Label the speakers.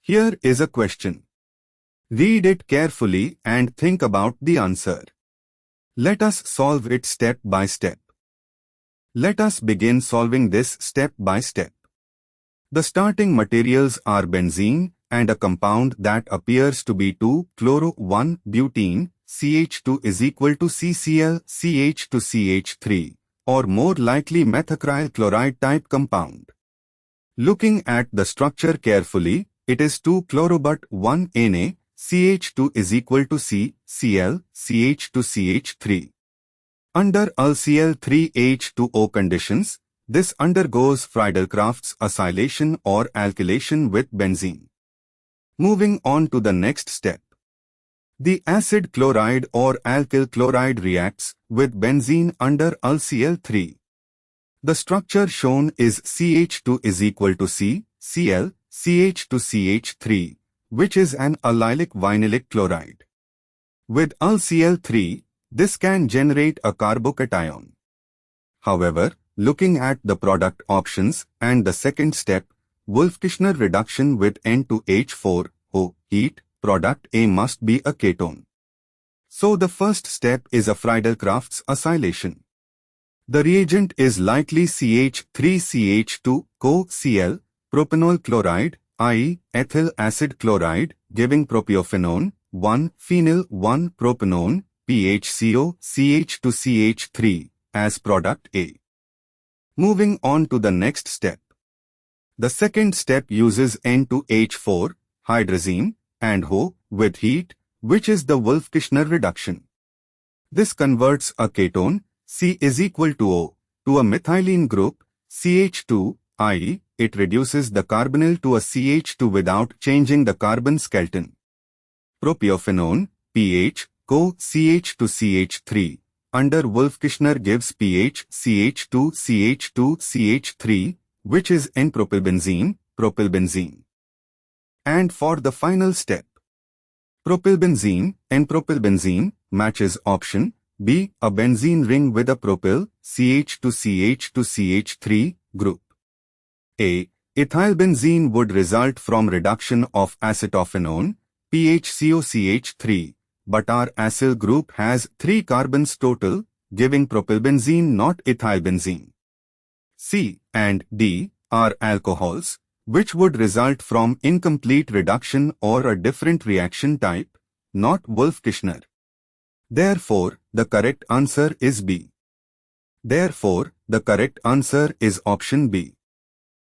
Speaker 1: Here is a question. Read it carefully and think about the answer. Let us solve it step by step. Let us begin solving this step by step. The starting materials are benzene and a compound that appears to be 2-chloro-1-butene, CH2 is equal to CCl, CH to CH3, or more likely methacryl chloride type compound. Looking at the structure carefully, it is 2-chloro-but-1-Na, CH2 is equal to CCl, CH to CH3. Under UlCl3H2O conditions, this undergoes Friedel-Crafts acylation or alkylation with benzene. Moving on to the next step. The acid chloride or alkyl chloride reacts with benzene under UlCl3. The structure shown is CH2 is equal to CCl, CH to CH3, which is an allylic vinylic chloride. With UlCl3, this can generate a carbocation. However, looking at the product options and the second step, Wolff-Kishner reduction with N2H4O heat, product A must be a ketone. So the first step is a Friedel-Crafts acylation. The reagent is likely CH3CH2 co-Cl, propanol chloride, i.e. ethyl acid chloride, giving propiophenone, 1-phenyl-1-propanone, PHCO, CH2CH3, as product A. Moving on to the next step. The second step uses N2H4, hydrazine, and HO, with heat, which is the Wolff-Kishner reduction. This converts a ketone, C is equal to O, to a methylene group, CH2, i.e. it reduces the carbonyl to a CH2 without changing the carbon skeleton. Propiophenone, pH, co-CH to CH3, under Wolff-Kishner gives pH CH2CH2CH3, which is N-propylbenzene, propylbenzene. And for the final step, propylbenzene, N-propylbenzene, matches option B, a benzene ring with a propyl, CH2CH2CH3 group. A, ethylbenzene would result from reduction of acetophenone, PHCOCH3, but our acyl group has 3 carbons total, giving propylbenzene not ethylbenzene. C and D are alcohols, which would result from incomplete reduction or a different reaction type, not Wolff-Kishner. Therefore, the correct answer is B. Therefore, the correct answer is option B.